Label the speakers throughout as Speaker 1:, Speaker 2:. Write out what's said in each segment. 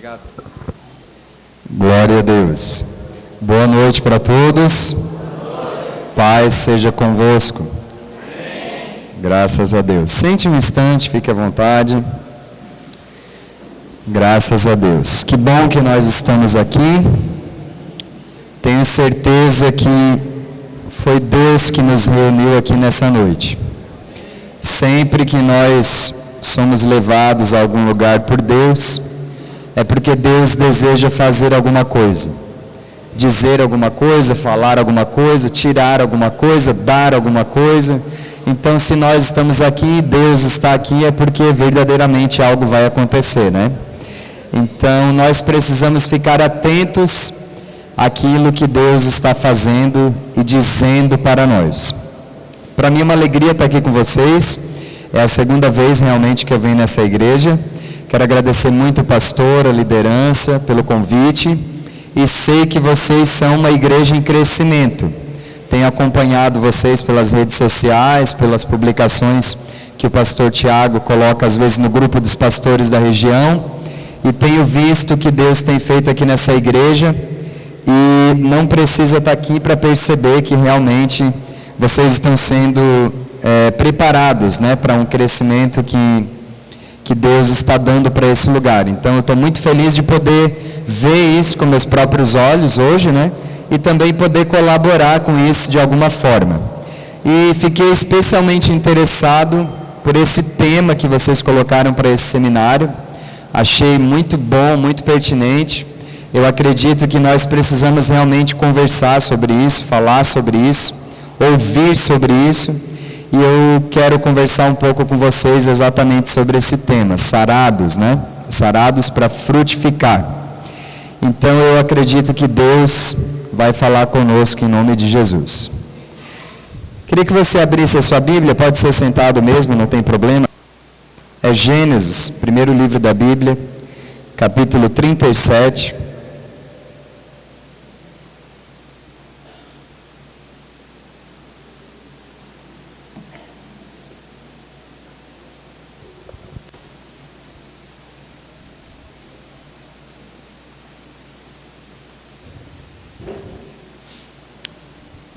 Speaker 1: Obrigado. Glória a Deus. Boa noite para todos. Paz seja convosco. Graças a Deus. Sente um instante, fique à vontade. Graças a Deus. Que bom que nós estamos aqui. Tenho certeza que foi Deus que nos reuniu aqui nessa noite. Sempre que nós somos levados a algum lugar por Deus, é porque Deus deseja fazer alguma coisa. Dizer alguma coisa, falar alguma coisa, tirar alguma coisa, dar alguma coisa. Então, se nós estamos aqui, Deus está aqui, é porque verdadeiramente algo vai acontecer, né? Então, nós precisamos ficar atentos àquilo que Deus está fazendo e dizendo para nós. Para mim é uma alegria estar aqui com vocês. É a segunda vez realmente que eu venho nessa igreja. Quero agradecer muito o pastor, a liderança, pelo convite. E sei que vocês são uma igreja em crescimento. Tenho acompanhado vocês pelas redes sociais, pelas publicações que o pastor Tiago coloca às vezes no grupo dos pastores da região, e tenho visto o que Deus tem feito aqui nessa igreja, e não precisa estar aqui para perceber que realmente vocês estão sendo preparados, né, para um crescimento que Deus está dando para esse lugar. Então eu estou muito feliz de poder ver isso com meus próprios olhos hoje, né? E também poder colaborar com isso de alguma forma. E fiquei especialmente interessado por esse tema que vocês colocaram para esse seminário. Achei muito bom, muito pertinente. Eu acredito que nós precisamos realmente conversar sobre isso, falar sobre isso, ouvir sobre isso. E eu quero conversar um pouco com vocês exatamente sobre esse tema, sarados, né? Sarados para frutificar. Então eu acredito que Deus vai falar conosco em nome de Jesus. Queria que você abrisse a sua Bíblia, pode ser sentado mesmo, não tem problema. É Gênesis, primeiro livro da Bíblia, capítulo 37.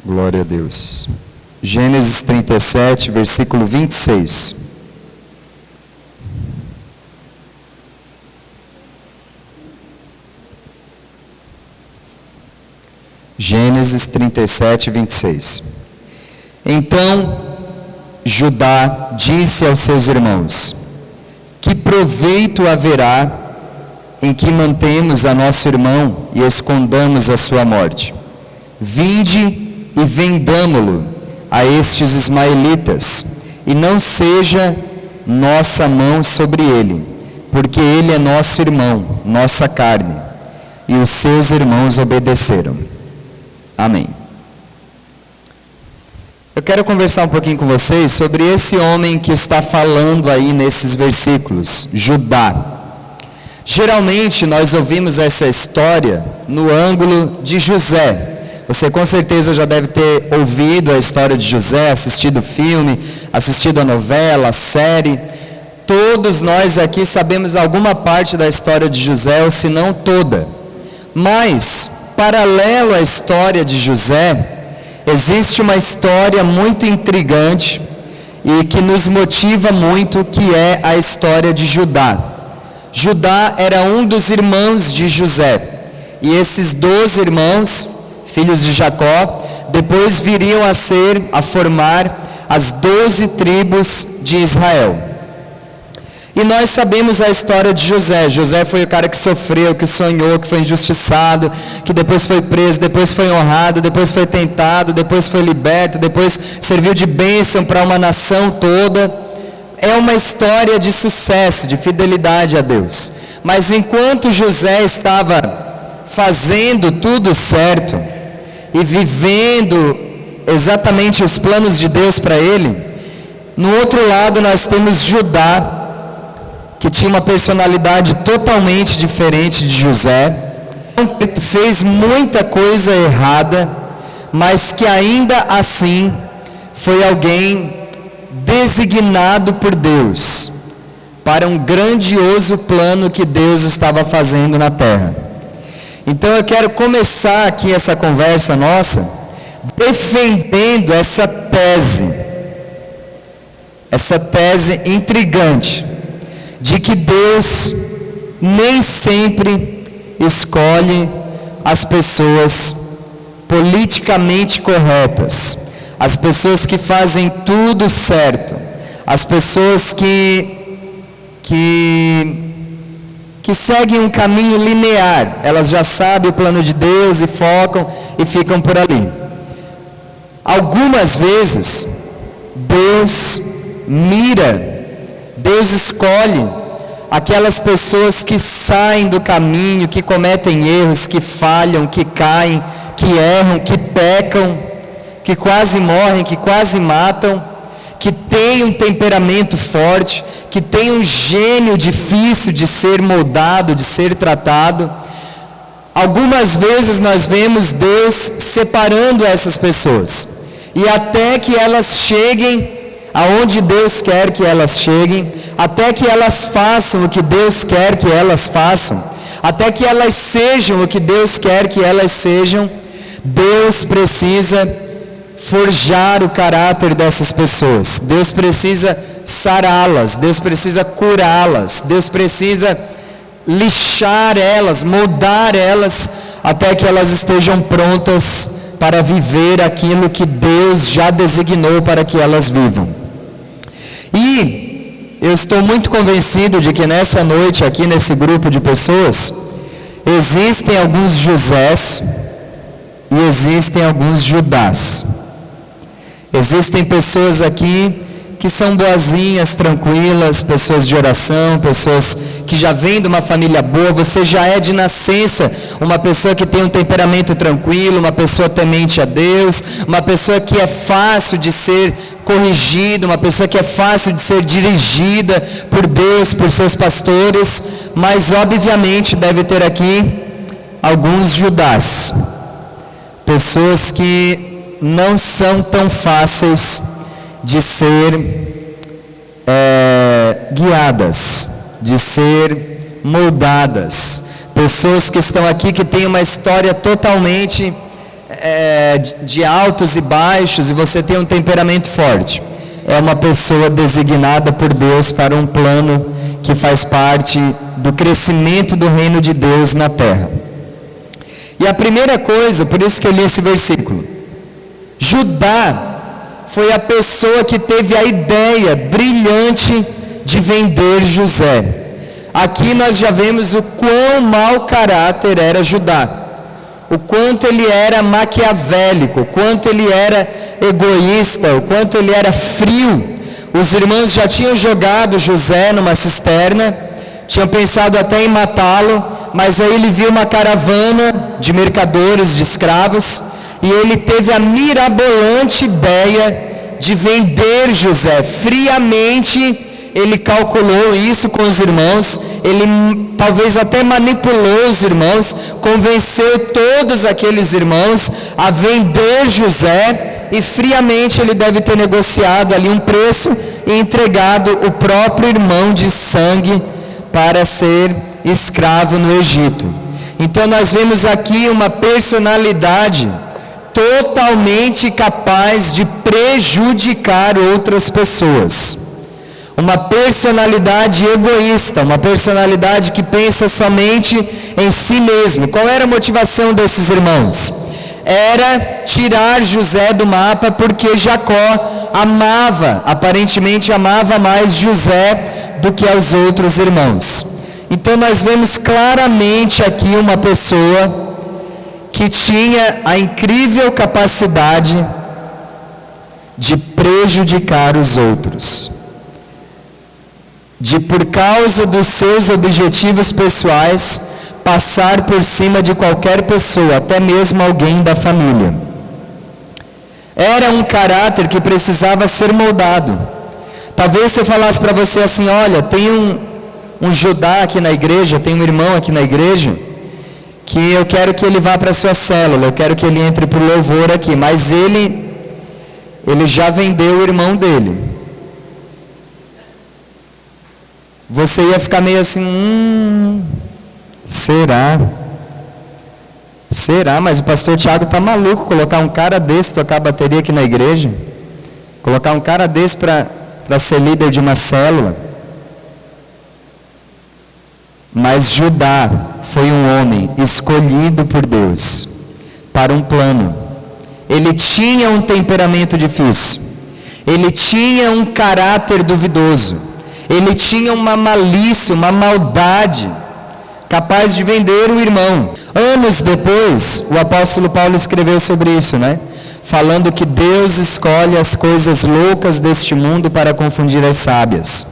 Speaker 1: Glória a Deus. Gênesis 37, versículo 26. Gênesis 37, 26. Então Judá disse aos seus irmãos: que proveito haverá em que mantemos a nosso irmão e escondamos a sua morte? Vinde e vendamo-lo a estes ismaelitas, e não seja nossa mão sobre ele, porque ele é nosso irmão, nossa carne. E os seus irmãos obedeceram. Amém. Eu quero conversar um pouquinho com vocês sobre esse homem que está falando aí nesses versículos, Judá. Geralmente nós ouvimos essa história no ângulo de José. Você com certeza já deve ter ouvido a história de José, assistido o filme, assistido a novela, a série. Todos nós aqui sabemos alguma parte da história de José, ou se não toda. Mas, paralelo à história de José, existe uma história muito intrigante e que nos motiva muito, que é a história de Judá. Judá era um dos irmãos de José. E esses 12 irmãos, filhos de Jacó, depois viriam a formar as 12 tribos de Israel. E nós sabemos a história de José. José foi o cara que sofreu, que sonhou, que foi injustiçado, que depois foi preso, depois foi honrado, depois foi tentado, depois foi liberto, depois serviu de bênção para uma nação toda. É uma história de sucesso, de fidelidade a Deus. Mas enquanto José estava fazendo tudo certo e vivendo exatamente os planos de Deus para ele, no outro lado nós temos Judá, que tinha uma personalidade totalmente diferente de José, fez muita coisa errada, mas que ainda assim foi alguém designado por Deus para um grandioso plano que Deus estava fazendo na terra. Então eu quero começar aqui essa conversa nossa defendendo essa tese intrigante de que Deus nem sempre escolhe as pessoas politicamente corretas, as pessoas que fazem tudo certo, as pessoas que seguem um caminho linear. Elas já sabem o plano de Deus e focam e ficam por ali. Algumas vezes Deus escolhe aquelas pessoas que saem do caminho, que cometem erros, que falham, que caem, que erram, que pecam, que quase morrem, que quase matam, que têm um temperamento forte, que têm um gênio difícil de ser moldado, de ser tratado. Algumas vezes nós vemos Deus separando essas pessoas, e até que elas cheguem aonde Deus quer que elas cheguem, até que elas façam o que Deus quer que elas façam, até que elas sejam o que Deus quer que elas sejam, Deus precisa forjar o caráter dessas pessoas. Deus precisa sará-las, Deus precisa curá-las, Deus precisa lixar elas, moldar elas, até que elas estejam prontas para viver aquilo que Deus já designou para que elas vivam. E eu estou muito convencido de que nessa noite, aqui nesse grupo de pessoas, existem alguns Josés e existem alguns Judás. Existem pessoas aqui que são boazinhas, tranquilas, pessoas de oração, pessoas que já vêm de uma família boa. Você já é de nascença uma pessoa que tem um temperamento tranquilo, uma pessoa temente a Deus, uma pessoa que é fácil de ser corrigida, uma pessoa que é fácil de ser dirigida por Deus, por seus pastores. Mas obviamente deve ter aqui alguns Judás, pessoas que não são tão fáceis de ser guiadas, de ser moldadas, pessoas que estão aqui que têm uma história totalmente de altos e baixos, e você tem um temperamento forte. É uma pessoa designada por Deus para um plano que faz parte do crescimento do reino de Deus na terra. E a primeira coisa, por isso que eu li esse versículo, Judá foi a pessoa que teve a ideia brilhante de vender José. Aqui nós já vemos o quão mau caráter era Judá, o quanto ele era maquiavélico, o quanto ele era egoísta, o quanto ele era frio. Os irmãos já tinham jogado José numa cisterna, tinham pensado até em matá-lo, mas aí ele viu uma caravana de mercadores, de escravos, e ele teve a mirabolante ideia de vender José. Friamente ele calculou isso com os irmãos, ele talvez até manipulou os irmãos, convenceu todos aqueles irmãos a vender José, e friamente ele deve ter negociado ali um preço e entregado o próprio irmão de sangue para ser escravo no Egito. Então nós vemos aqui uma personalidade totalmente capaz de prejudicar outras pessoas. Uma personalidade egoísta, uma personalidade que pensa somente em si mesmo. Qual era a motivação desses irmãos? Era tirar José do mapa, porque Jacó aparentemente amava mais José do que aos outros irmãos. Então nós vemos claramente aqui uma pessoa que tinha a incrível capacidade de prejudicar os outros, de, por causa dos seus objetivos pessoais, passar por cima de qualquer pessoa, até mesmo alguém da família. Era um caráter que precisava ser moldado. Talvez se eu falasse para você assim: olha, tem um Judá aqui na igreja, tem um irmão aqui na igreja, que eu quero que ele vá para a sua célula, eu quero que ele entre para o louvor aqui, mas ele já vendeu o irmão dele. você ia ficar meio assim, será? Será? Mas o pastor Tiago está maluco, colocar um cara desse tocar a bateria aqui na igreja? Colocar um cara desse para ser líder de uma célula? Mas Judá foi um homem escolhido por Deus para um plano. Ele tinha um temperamento difícil, ele tinha um caráter duvidoso, ele tinha uma malícia, uma maldade, capaz de vender o irmão. Anos depois, o apóstolo Paulo escreveu sobre isso, falando que Deus escolhe as coisas loucas deste mundo para confundir as sábias,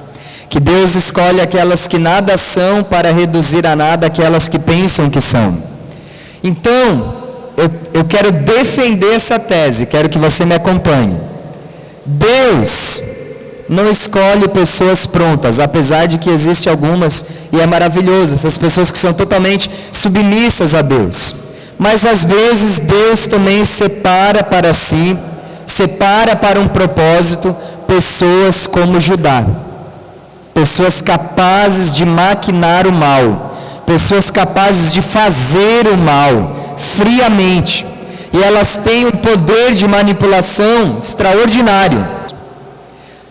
Speaker 1: que Deus escolhe aquelas que nada são para reduzir a nada aquelas que pensam que são. Então, eu quero defender essa tese, quero que você me acompanhe. Deus não escolhe pessoas prontas, apesar de que existem algumas, e é maravilhoso, essas pessoas que são totalmente submissas a Deus. Mas às vezes Deus também separa para si, separa para um propósito, pessoas como Judá. Pessoas capazes de maquinar o mal, pessoas capazes de fazer o mal friamente, e elas têm um poder de manipulação extraordinário.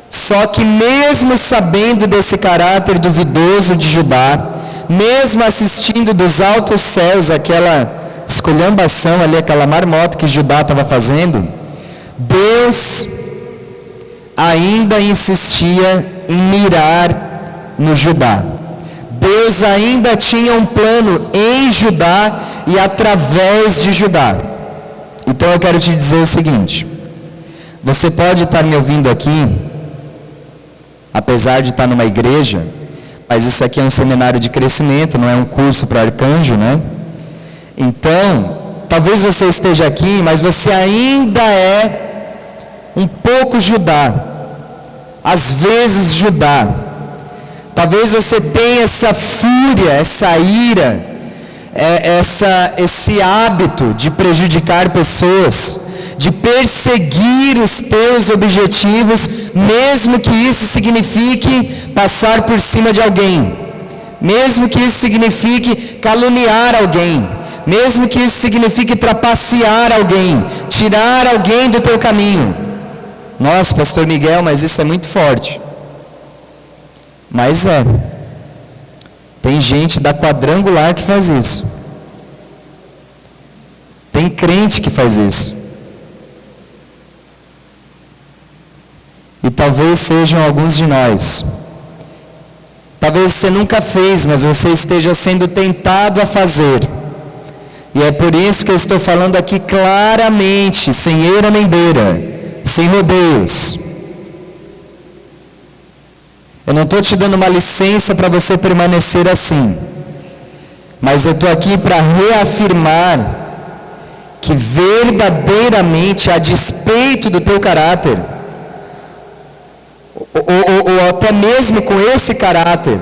Speaker 1: Só que mesmo sabendo desse caráter duvidoso de Judá, mesmo assistindo dos altos céus aquela esculhambação ali, aquela marmota que Judá estava fazendo, Deus ainda insistia em mirar no Judá. Deus ainda tinha um plano em Judá e através de Judá. Então eu quero te dizer o seguinte: você pode estar me ouvindo aqui, apesar de estar numa igreja, mas isso aqui é um seminário de crescimento, não é um curso para arcanjo, Então, talvez você esteja aqui, mas você ainda é um pouco Judá, às vezes Judá. Talvez você tenha essa fúria, essa ira, esse hábito de prejudicar pessoas, de perseguir os teus objetivos, mesmo que isso signifique passar por cima de alguém, mesmo que isso signifique caluniar alguém, mesmo que isso signifique trapacear alguém, tirar alguém do teu caminho. Nossa, pastor Miguel, mas isso é muito forte. Mas tem gente da quadrangular que faz isso. Tem crente que faz isso. E talvez sejam alguns de nós. Talvez você nunca fez, mas você esteja sendo tentado a fazer. E é por isso que eu estou falando aqui claramente, sem eira nem beira, sem rodeios. Eu não estou te dando uma licença para você permanecer assim, mas eu estou aqui para reafirmar que verdadeiramente, a despeito do teu caráter, ou até mesmo com esse caráter,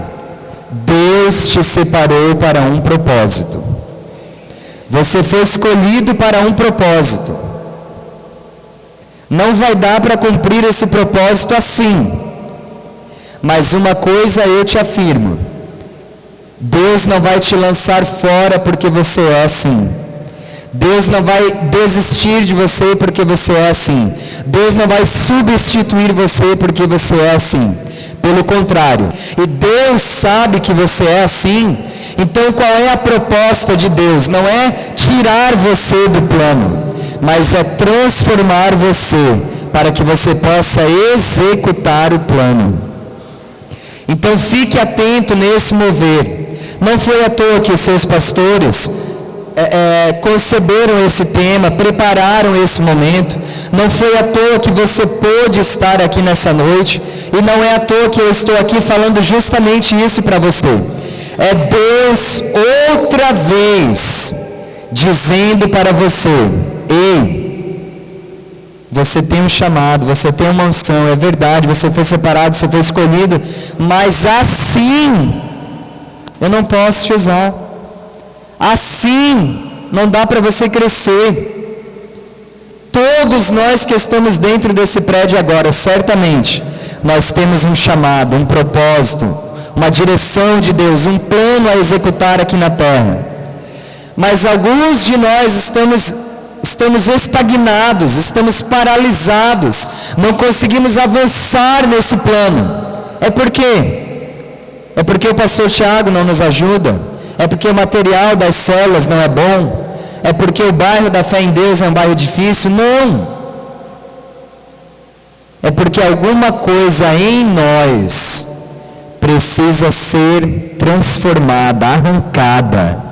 Speaker 1: Deus te separou para um propósito. Você foi escolhido para um propósito. Não vai dar para cumprir esse propósito assim. Mas uma coisa eu te afirmo: Deus não vai te lançar fora porque você é assim. Deus não vai desistir de você porque você é assim. Deus não vai substituir você porque você é assim. Pelo contrário. E Deus sabe que você é assim. Então qual é a proposta de Deus? Não é tirar você do plano, mas é transformar você para que você possa executar o plano. Então fique atento nesse mover. Não foi à toa que os seus pastores conceberam esse tema, prepararam esse momento. Não foi à toa que você pôde estar aqui nessa noite. E não é à toa que eu estou aqui falando justamente isso para você. É Deus outra vez dizendo para você: ei, você tem um chamado, você tem uma unção, é verdade, você foi separado, você foi escolhido, mas assim eu não posso te usar, assim não dá para você crescer. Todos nós que estamos dentro desse prédio agora, certamente nós temos um chamado, um propósito, uma direção de Deus, um plano a executar aqui na terra. Mas alguns de nós estamos estagnados, estamos paralisados, não conseguimos avançar nesse plano. É por quê? É porque o pastor Tiago não nos ajuda? É porque o material das células não é bom? É porque o bairro da Fé em Deus é um bairro difícil? Não! É porque alguma coisa em nós precisa ser transformada, arrancada.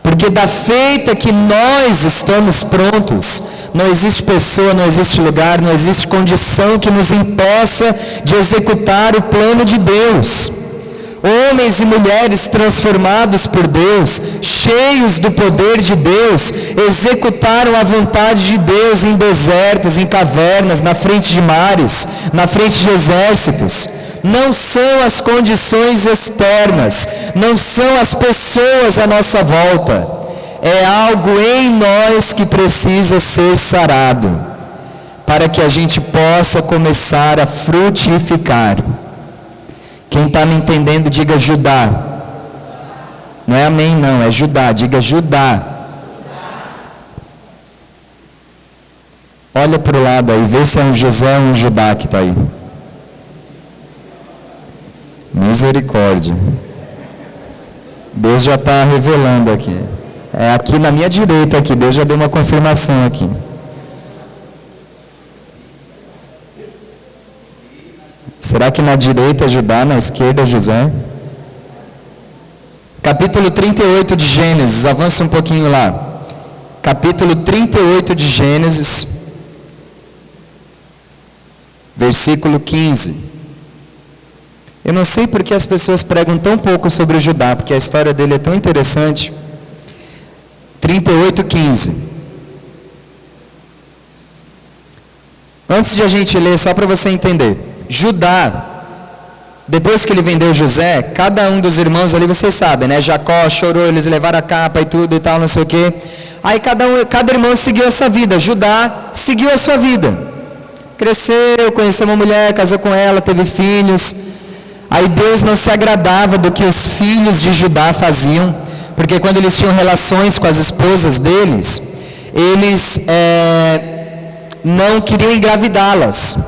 Speaker 1: Porque da feita que nós estamos prontos, não existe pessoa, não existe lugar, não existe condição que nos impeça de executar o plano de Deus. Homens e mulheres transformados por Deus, cheios do poder de Deus, executaram a vontade de Deus em desertos, em cavernas, na frente de mares, na frente de exércitos. Não são as condições externas, não são as pessoas à nossa volta. É algo em nós que precisa ser sarado, para que a gente possa começar a frutificar. Quem está me entendendo, diga Judá. Não é amém não, é Judá, diga Judá. Olha para o lado aí, vê se é um José ou um Judá que está aí. Misericórdia. Deus já está revelando aqui. É aqui na minha direita aqui, Deus já deu uma confirmação aqui. Será que na direita é Judá, na esquerda é José? Capítulo 38 de Gênesis, avança um pouquinho lá. Capítulo 38 de Gênesis, versículo 15. Eu não sei porque as pessoas pregam tão pouco sobre o Judá, porque a história dele é tão interessante. 38, 15. Antes de a gente ler, só para você entender. Judá, depois que ele vendeu José, cada um dos irmãos ali, vocês sabem, né? Jacó chorou, eles levaram a capa e tudo e tal, não sei o quê. Aí cada irmão seguiu a sua vida. Judá seguiu a sua vida. Cresceu, conheceu uma mulher, casou com ela, teve filhos. Aí Deus não se agradava do que os filhos de Judá faziam, porque quando eles tinham relações com as esposas deles, eles não queriam engravidá-las.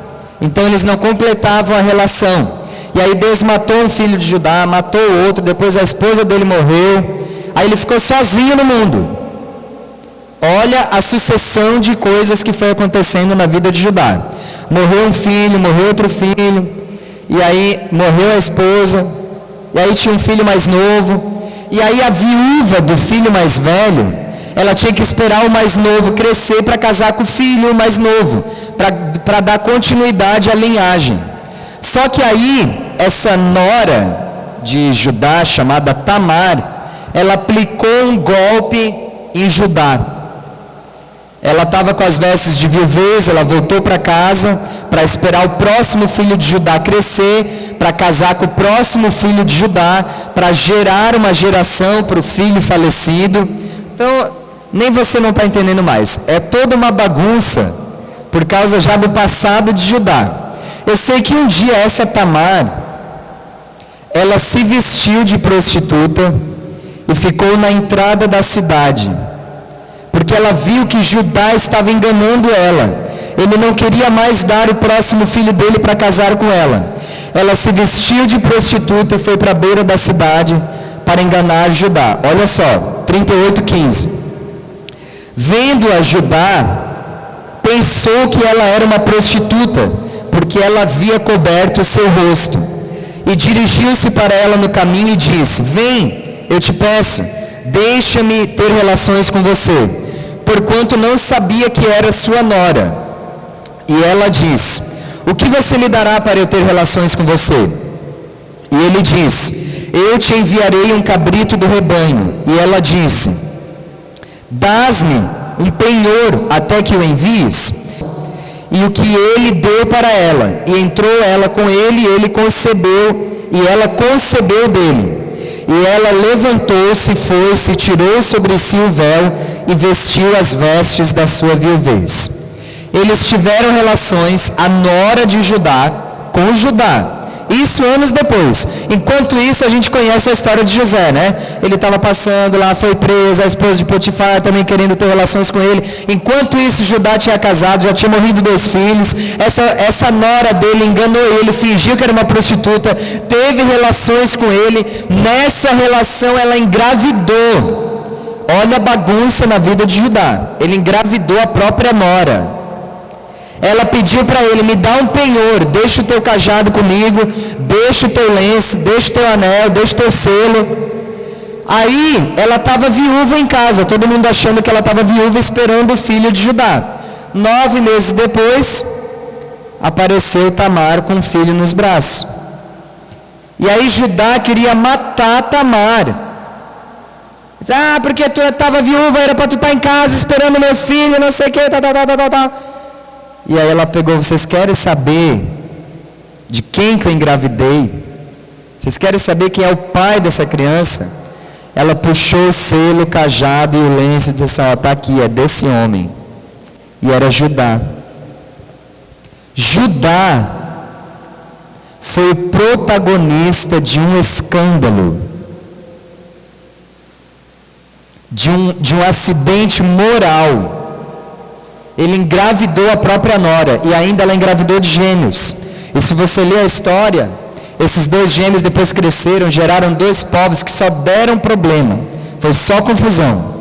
Speaker 1: Então eles não completavam a relação. E aí Deus matou um filho de Judá, matou o outro, depois a esposa dele morreu. Aí ele ficou sozinho no mundo. Olha a sucessão de coisas que foi acontecendo na vida de Judá. Morreu um filho, morreu outro filho, e aí morreu a esposa, e aí tinha um filho mais novo, e aí a viúva do filho mais velho, ela tinha que esperar o mais novo crescer para casar com o filho mais novo, para dar continuidade à linhagem. Só que aí, essa nora de Judá, chamada Tamar, ela aplicou um golpe em Judá. Ela estava com as vestes de viuvez, ela voltou para casa para esperar o próximo filho de Judá crescer, para casar com o próximo filho de Judá, para gerar uma geração para o filho falecido. Então, nem você não está entendendo mais. É toda uma bagunça, por causa já do passado de Judá. Eu sei que um dia essa Tamar, ela se vestiu de prostituta e ficou na entrada da cidade, porque ela viu que Judá estava enganando ela. Ele não queria mais dar o próximo filho dele para casar com ela. Ela se vestiu de prostituta e foi para a beira da cidade para enganar Judá. Olha só, 38:15. Vendo a Judá, pensou que ela era uma prostituta, porque ela havia coberto o seu rosto. E dirigiu-se para ela no caminho e disse: Vem, eu te peço, deixa-me ter relações com você, porquanto não sabia que era sua nora. E ela diz: O que você me dará para eu ter relações com você? E ele diz: Eu te enviarei um cabrito do rebanho. E ela disse: Dás-me um penhor até que o envies? E o que ele deu para ela, e entrou ela com ele, e ele concebeu, e ela concebeu dele. E ela levantou-se, foi-se, tirou sobre si o véu, e vestiu as vestes da sua viuvez. Eles tiveram relações, a nora de Judá, com Judá. Isso anos depois. Enquanto isso, a gente conhece a história de José, né? Ele estava passando lá, foi preso, a esposa de Potifar também querendo ter relações com ele. Enquanto isso, Judá tinha casado, já tinha morrido 2 filhos. Essa nora dele enganou ele, fingiu que era uma prostituta, teve relações com ele. Nessa relação, ela engravidou. Olha a bagunça na vida de Judá. Ele engravidou a própria nora. Ela pediu para ele, me dá um penhor, deixa o teu cajado comigo, deixa o teu lenço, deixa o teu anel, deixa o teu selo. Aí, ela estava viúva em casa, todo mundo achando que ela estava viúva, esperando o filho de Judá. 9 meses depois, apareceu Tamar com um filho nos braços. E aí Judá queria matar Tamar. Diz, porque tu estava viúva, era para tu estar em casa esperando meu filho, não sei o que, tá. E aí ela pegou, vocês querem saber de quem que eu engravidei? Vocês querem saber quem é o pai dessa criança? Ela puxou o selo, o cajado e o lenço e disse assim, está aqui, é desse homem. E era Judá. Judá foi o protagonista de um escândalo, de um acidente moral. Ele engravidou a própria nora, e ainda ela engravidou de gêmeos. E se você ler a história, esses 2 gêmeos depois cresceram, geraram 2 povos que só deram problema. Foi só confusão.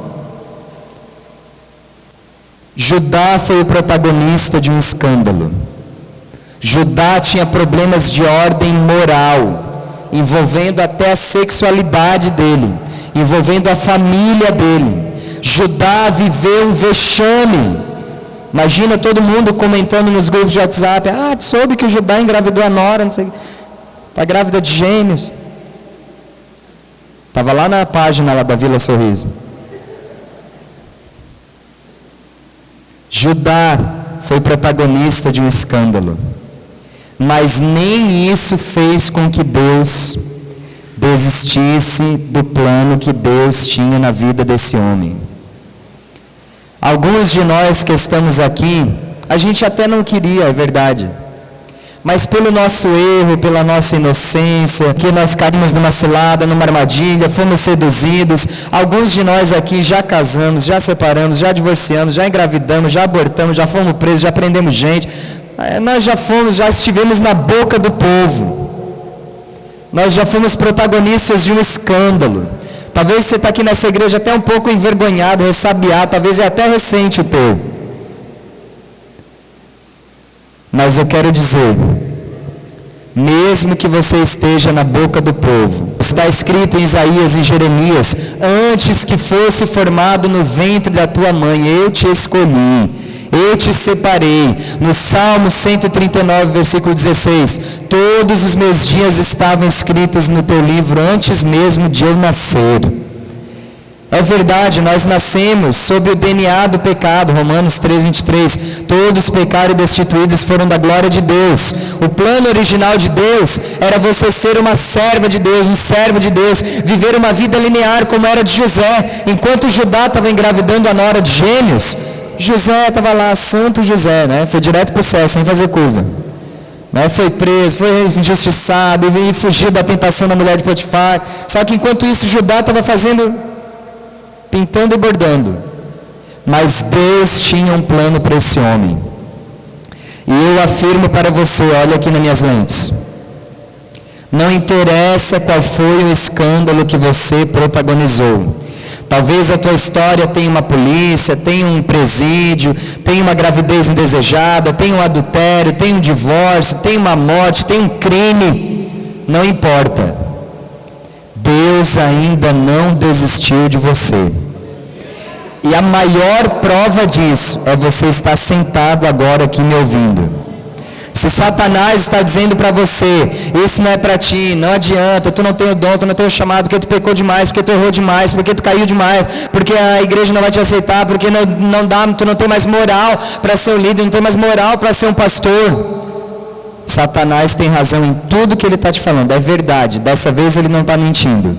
Speaker 1: Judá foi o protagonista de um escândalo. Judá tinha problemas de ordem moral, envolvendo até a sexualidade dele, envolvendo a família dele. Judá viveu um vexame. Imagina todo mundo comentando nos grupos de WhatsApp, tu soube que o Judá engravidou a nora, não sei, está grávida de gêmeos. Estava lá na página lá da Vila Sorriso. Judá foi protagonista de um escândalo, mas nem isso fez com que Deus desistisse do plano que Deus tinha na vida desse homem. Alguns de nós que estamos aqui, a gente até não queria, é verdade, mas pelo nosso erro, pela nossa inocência, que nós caímos numa cilada, numa armadilha, fomos seduzidos. Alguns de nós aqui já casamos, já separamos, já divorciamos, já engravidamos, já abortamos, já fomos presos, já prendemos gente. Nós já estivemos na boca do povo. Nós já fomos protagonistas de um escândalo. Talvez você está aqui nessa igreja até um pouco envergonhado, ressabiado, talvez é até recente o teu. Mas eu quero dizer, mesmo que você esteja na boca do povo, está escrito em Isaías e Jeremias, antes que fosse formado no ventre da tua mãe, eu te escolhi, eu te separei. No Salmo 139, versículo 16, todos os meus dias estavam escritos no teu livro antes mesmo de eu nascer. É verdade, nós nascemos sob o DNA do pecado, Romanos 3:23, todos pecaram e destituídos foram da glória de Deus. O plano original de Deus era você ser uma serva de Deus, um servo de Deus, viver uma vida linear como era de José. Enquanto Judá estava engravidando a nora de gêmeos, José estava lá, santo José, né? Foi direto para o céu, sem fazer curva. Né? Foi preso, foi injustiçado, e fugiu da tentação da mulher de Potifar. Só que enquanto isso, Judá estava pintando e bordando. Mas Deus tinha um plano para esse homem. E eu afirmo para você, olha aqui nas minhas lentes. Não interessa qual foi o escândalo que você protagonizou. Talvez a tua história tenha uma polícia, tenha um presídio, tenha uma gravidez indesejada, tenha um adultério, tenha um divórcio, tenha uma morte, tenha um crime. Não importa. Deus ainda não desistiu de você. E a maior prova disso é você estar sentado agora aqui me ouvindo. Se Satanás está dizendo para você, isso não é para ti, não adianta, tu não tem o dom, tu não tem o chamado, porque tu pecou demais, porque tu errou demais, porque tu caiu demais, porque a igreja não vai te aceitar, porque não dá, tu não tem mais moral para ser um líder, não tem mais moral para ser um pastor. Satanás tem razão em tudo que ele está te falando, é verdade, dessa vez ele não está mentindo.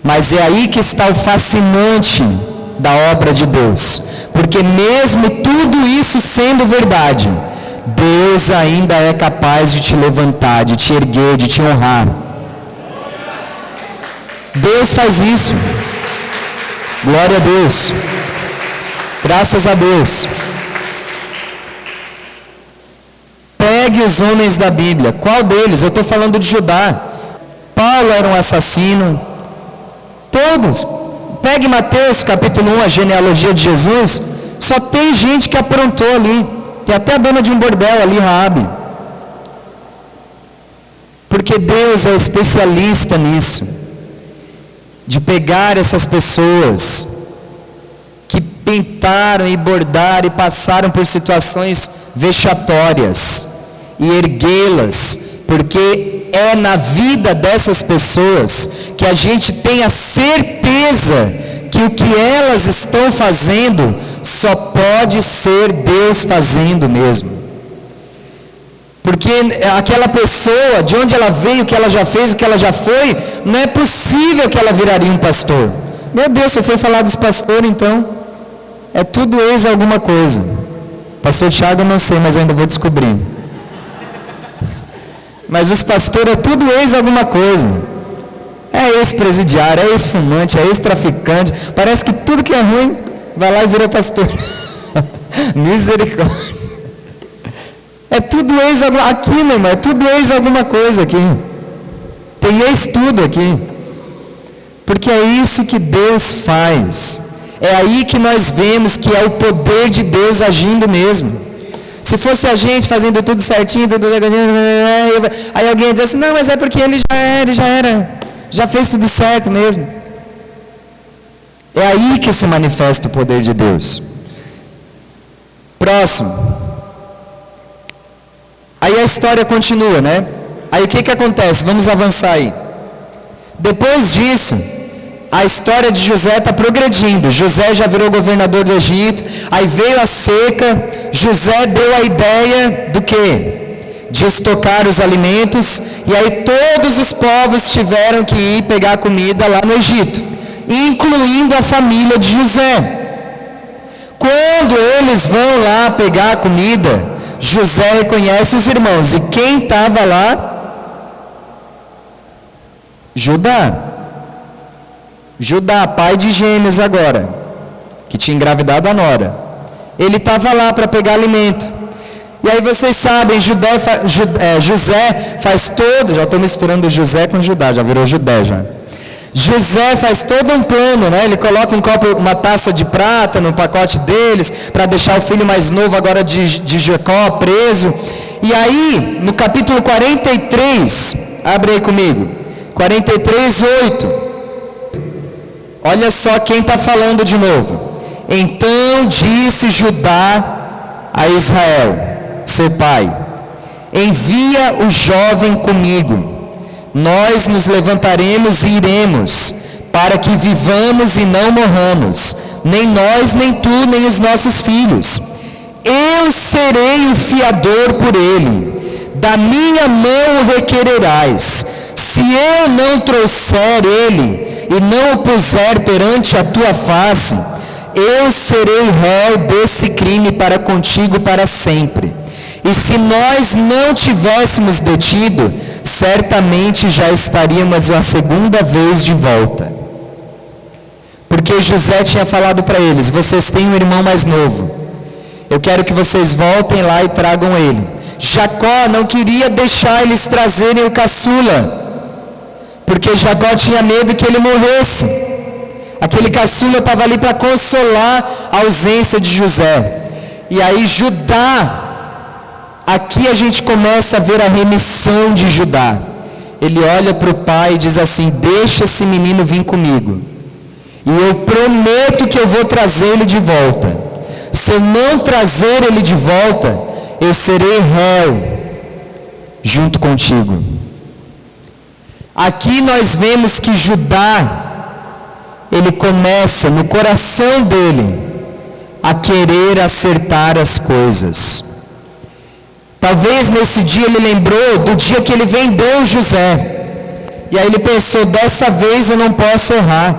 Speaker 1: Mas é aí que está o fascinante da obra de Deus, porque mesmo tudo isso sendo verdade, Deus ainda é capaz de te levantar, de te erguer, de te honrar. Deus faz isso. Glória a Deus. Graças a Deus. Pegue os homens da Bíblia. Qual deles? Eu estou falando de Judá. Paulo era um assassino. Todos. Pegue Mateus capítulo 1, a genealogia de Jesus. Só tem gente que aprontou ali. Tem até a dona de um bordel ali, Raabe. Porque Deus é especialista nisso. De pegar essas pessoas que pintaram e bordaram e passaram por situações vexatórias e erguê-las, porque é na vida dessas pessoas que a gente tem a certeza que o que elas estão fazendo só pode ser Deus fazendo mesmo. Porque aquela pessoa, de onde ela veio, o que ela já fez, o que ela já foi, não é possível que ela viraria um pastor. Meu Deus, se eu for falar dos pastores, então, é tudo ex alguma coisa. Pastor Thiago eu não sei, mas ainda vou descobrir. Mas os pastores é tudo ex alguma coisa. É ex-presidiário, é ex-fumante, é ex-traficante. Parece que tudo que é ruim, vai lá e vira pastor. Misericórdia. É tudo ex alguma... Aqui, meu irmão, é tudo ex alguma coisa aqui. Tem ex tudo aqui. Porque é isso que Deus faz. É aí que nós vemos que é o poder de Deus agindo mesmo. Se fosse a gente fazendo tudo certinho, aí alguém ia dizer assim, não, mas é porque ele já fez tudo certo mesmo. É aí que se manifesta o poder de Deus. Próximo. Aí a história continua, né? Aí o que acontece? Vamos avançar aí. Depois disso, a história de José está progredindo. José já virou governador do Egito. Aí veio a seca. José deu a ideia do quê? De estocar os alimentos. E aí todos os povos tiveram que ir pegar comida lá no Egito, incluindo a família de José. Quando eles vão lá pegar a comida, José reconhece os irmãos. E quem estava lá? Judá. Judá, pai de gêmeos agora, que tinha engravidado a nora. Ele estava lá para pegar alimento. E aí vocês sabem, José faz todo... Já estou misturando José com Judá, já virou Judé já. José faz todo um plano, né? Ele coloca uma taça de prata no pacote deles, para deixar o filho mais novo agora de Jacó preso. E aí, no capítulo 43, abre aí comigo, 43, 8. Olha só quem está falando de novo. Então disse Judá a Israel, seu pai, envia o jovem comigo. Nós nos levantaremos e iremos, para que vivamos e não morramos, nem nós, nem tu, nem os nossos filhos. Eu serei o fiador por ele, da minha mão o requererás. Se eu não trouxer ele e não o puser perante a tua face, eu serei réu desse crime para contigo para sempre. E se nós não tivéssemos detido, certamente já estaríamos a segunda vez de volta. Porque José tinha falado para eles, vocês têm um irmão mais novo, eu quero que vocês voltem lá e tragam ele. Jacó não queria deixar eles trazerem o caçula, porque Jacó tinha medo que ele morresse. Aquele caçula estava ali para consolar a ausência de José. E aí Judá, aqui a gente começa a ver a remissão de Judá. Ele olha para o pai e diz assim, deixa esse menino vir comigo, e eu prometo que eu vou trazer ele de volta. Se eu não trazer ele de volta, eu serei réu junto contigo. Aqui nós vemos que Judá, ele começa no coração dele a querer acertar as coisas. Talvez nesse dia ele lembrou do dia que ele vendeu José. E aí ele pensou, dessa vez eu não posso errar.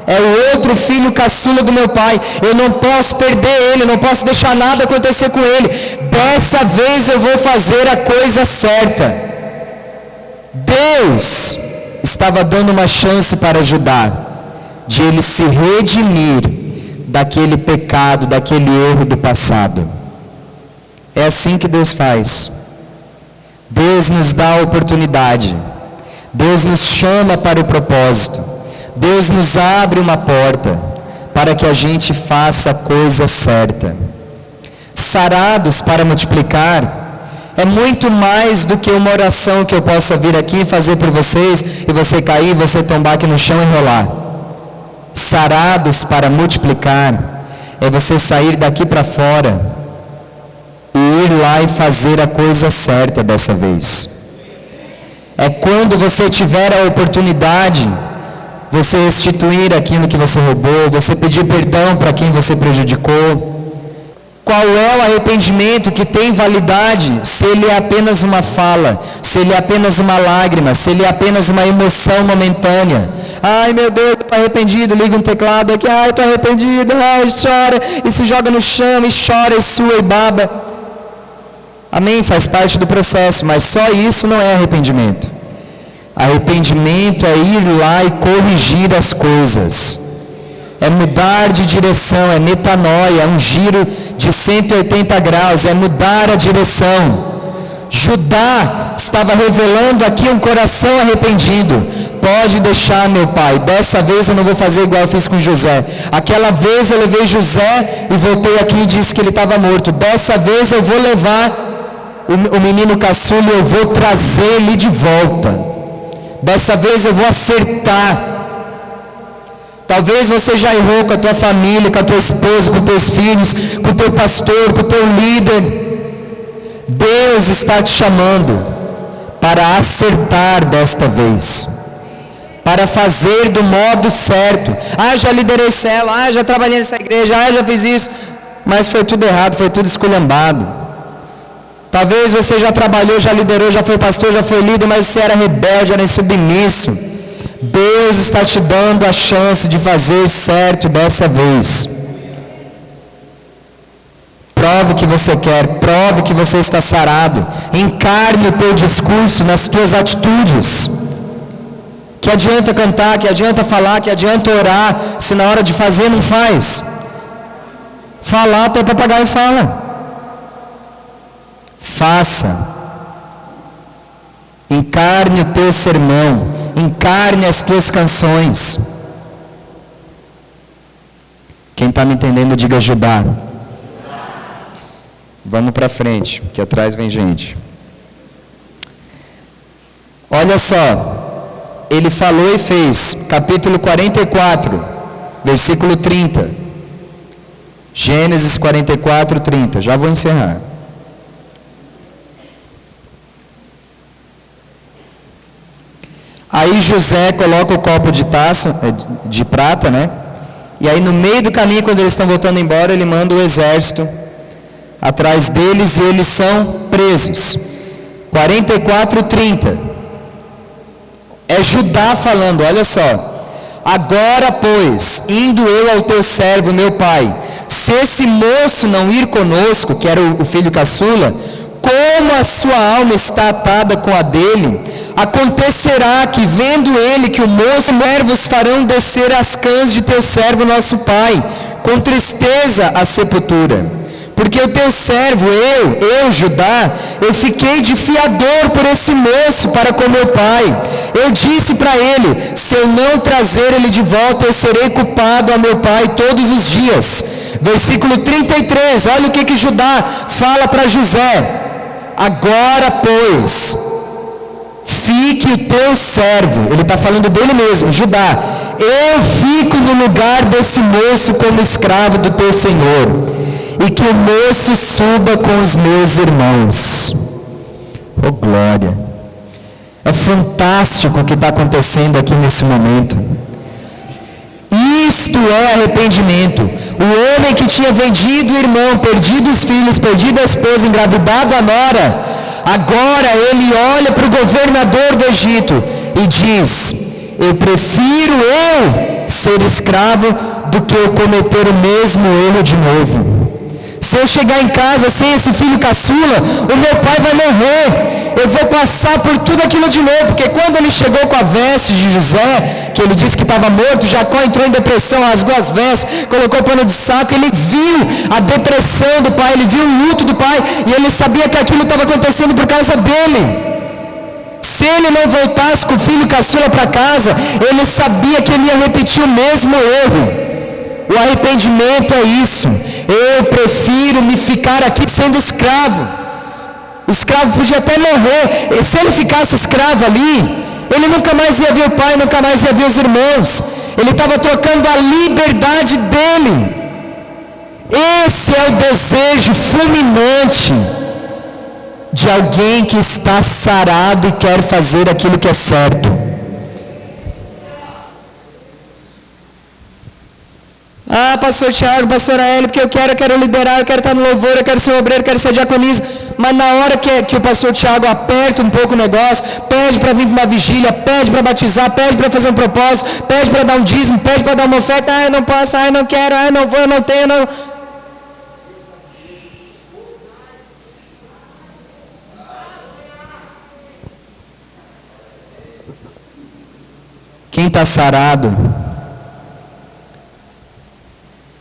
Speaker 1: É o outro filho caçula do meu pai. Eu não posso perder ele, eu não posso deixar nada acontecer com ele. Dessa vez eu vou fazer a coisa certa. Deus estava dando uma chance para Judá, de ele se redimir daquele pecado, daquele erro do passado. É assim que Deus faz. Deus nos dá a oportunidade. Deus nos chama para o propósito. Deus nos abre uma porta para que a gente faça a coisa certa. Sarados para multiplicar é muito mais do que uma oração que eu possa vir aqui e fazer por vocês e você cair, você tombar aqui no chão e rolar. Sarados para multiplicar é você sair daqui para fora e ir lá e fazer a coisa certa dessa vez. É quando você tiver a oportunidade, você restituir aquilo que você roubou, você pedir perdão para quem você prejudicou. Qual é o arrependimento que tem validade se ele é apenas uma fala, se ele é apenas uma lágrima, se ele é apenas uma emoção momentânea? Ai meu Deus, estou arrependido, liga um teclado aqui, ai estou arrependido, ai chora, e se joga no chão, e chora, e sua, e baba. Amém, faz parte do processo, mas só isso não é arrependimento. Arrependimento é ir lá e corrigir as coisas. É mudar de direção, é metanoia, é um giro de 180 graus, é mudar a direção. Judá estava revelando aqui um coração arrependido. Pode deixar, meu pai, dessa vez eu não vou fazer igual eu fiz com José. Aquela vez eu levei José e voltei aqui e disse que ele estava morto. Dessa vez eu vou levar o menino caçula e eu vou trazer ele de volta. Dessa vez eu vou acertar. Talvez você já errou com a tua família, com a tua esposa, com os teus filhos, com o teu pastor, com o teu líder. Deus está te chamando para acertar desta vez, para fazer do modo certo. Já liderei célula, já trabalhei nessa igreja, já fiz isso, mas foi tudo errado, foi tudo esculhambado. Talvez você já trabalhou, já liderou, já foi pastor, já foi líder, mas você era rebelde, era insubmisso. Deus está te dando a chance de fazer certo dessa vez. Prove que você quer, prove que você está sarado. Encarne o teu discurso nas tuas atitudes. Que adianta cantar, que adianta falar, que adianta orar, se na hora de fazer não faz. Falar até papagaio fala. Faça. Encarne o teu sermão. Encarne as tuas canções. Quem está me entendendo, diga Judá. Vamos para frente, que atrás vem gente. Olha só, ele falou e fez, capítulo 44, versículo 30. Gênesis 44, 30. Já vou encerrar. Aí José coloca o copo de taça, de prata, né? E aí no meio do caminho, quando eles estão voltando embora, ele manda o exército atrás deles e eles são presos. 44, 30. É Judá falando, olha só. Agora, pois, indo eu ao teu servo, meu pai, se esse moço não ir conosco, que era o filho caçula, como a sua alma está atada com a dele, acontecerá que, vendo ele que o moço e servos farão descer as cãs de teu servo nosso pai, com tristeza à sepultura. Porque o teu servo, eu, Judá, eu fiquei de fiador por esse moço para com meu pai. Eu disse para ele, se eu não trazer ele de volta, eu serei culpado a meu pai todos os dias. Versículo 33, olha o que Judá fala para José. Agora, pois, fique o teu servo, ele está falando dele mesmo, Judá, eu fico no lugar desse moço como escravo do teu Senhor, e que o moço suba com os meus irmãos. Oh glória, é fantástico o que está acontecendo aqui nesse momento. Isto é arrependimento. O homem que tinha vendido o irmão, perdido os filhos, perdido a esposa, engravidado a nora, agora ele olha para o governador do Egito e diz, eu prefiro ser escravo do que eu cometer o mesmo erro de novo. Se eu chegar em casa sem esse filho caçula, o meu pai vai morrer. Eu vou passar por tudo aquilo de novo, porque quando ele chegou com a veste de José, que ele disse que estava morto, Jacó entrou em depressão, rasgou as vestes, colocou o pano de saco, ele viu a depressão do pai, ele viu o luto do pai, e ele sabia que aquilo estava acontecendo por causa dele. Se ele não voltasse com o filho caçula para casa, ele sabia que ele ia repetir o mesmo erro. O arrependimento é isso. Eu prefiro me ficar aqui sendo escravo. O escravo podia até morrer. E se ele ficasse escravo ali, ele nunca mais ia ver o pai, nunca mais ia ver os irmãos. Ele estava trocando a liberdade dele. Esse é o desejo fulminante de alguém que está sarado e quer fazer aquilo que é certo. Ah, pastor Tiago, pastor Aélio, porque eu quero liderar, eu quero estar no louvor, eu quero ser obreiro, eu quero ser diaconisa. Mas na hora que o pastor Tiago aperta um pouco o negócio, pede para vir para uma vigília, pede para batizar, pede para fazer um propósito, pede para dar um dízimo, pede para dar uma oferta, eu não posso, eu não quero, eu não vou, eu não tenho, não. Quem está sarado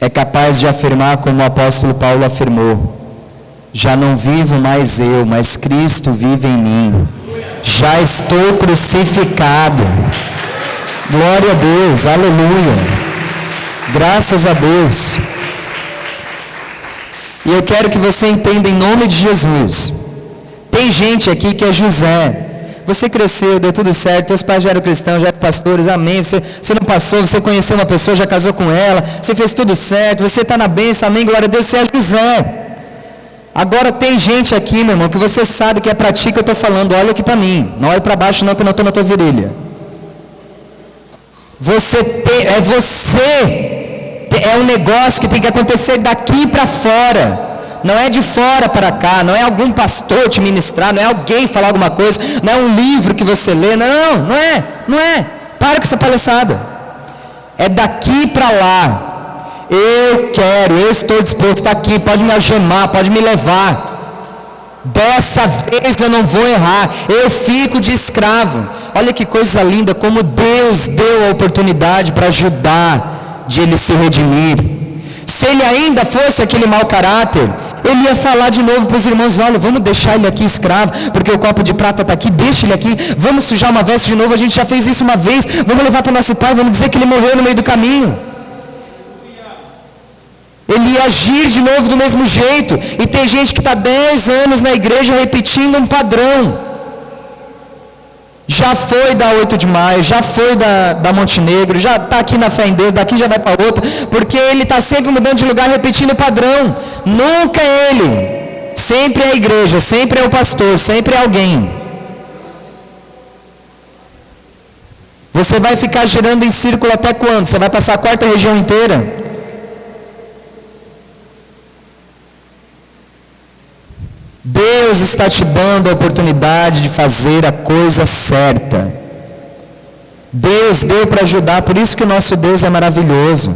Speaker 1: é capaz de afirmar como o apóstolo Paulo afirmou: já não vivo mais eu, mas Cristo vive em mim. Já estou crucificado. Glória a Deus, aleluia. Graças a Deus. E eu quero que você entenda em nome de Jesus. Tem gente aqui que é José. Você cresceu, deu tudo certo, teus pais já eram cristãos, já eram pastores, amém. Você não passou, você conheceu uma pessoa, já casou com ela, você fez tudo certo, você está na bênção, amém, glória a Deus, você é José. Agora tem gente aqui, meu irmão, que você sabe que é para ti que eu estou falando. Olha aqui para mim, não olhe para baixo não, que eu não estou na tua virilha. É um negócio que tem que acontecer daqui para fora. Não é de fora para cá, não é algum pastor te ministrar, não é alguém falar alguma coisa, não é um livro que você lê, não é. Para com essa palhaçada. É daqui para lá. Eu estou disposto a estar aqui, pode me algemar, pode me levar. Dessa vez eu não vou errar, eu fico de escravo. Olha que coisa linda, como Deus deu a oportunidade para ajudar de ele se redimir. Se ele ainda fosse aquele mau caráter, ele ia falar de novo para os irmãos: olha, vamos deixar ele aqui escravo, porque o copo de prata está aqui, deixa ele aqui, vamos sujar uma veste de novo, a gente já fez isso uma vez, vamos levar para nosso pai, vamos dizer que ele morreu no meio do caminho. Ele ia agir de novo do mesmo jeito. E tem gente que está 10 anos na igreja repetindo um padrão. Já foi da 8 de maio, já foi da Montenegro, já está aqui na fé em Deus, daqui já vai para outra, porque ele está sempre mudando de lugar, repetindo o padrão. Nunca é ele, sempre é a igreja, sempre é o pastor, sempre é alguém. Você vai ficar girando em círculo até quando? Você vai passar a quarta região inteira? Deus está te dando a oportunidade de fazer a coisa certa. Deus deu para ajudar, por isso que o nosso Deus é maravilhoso.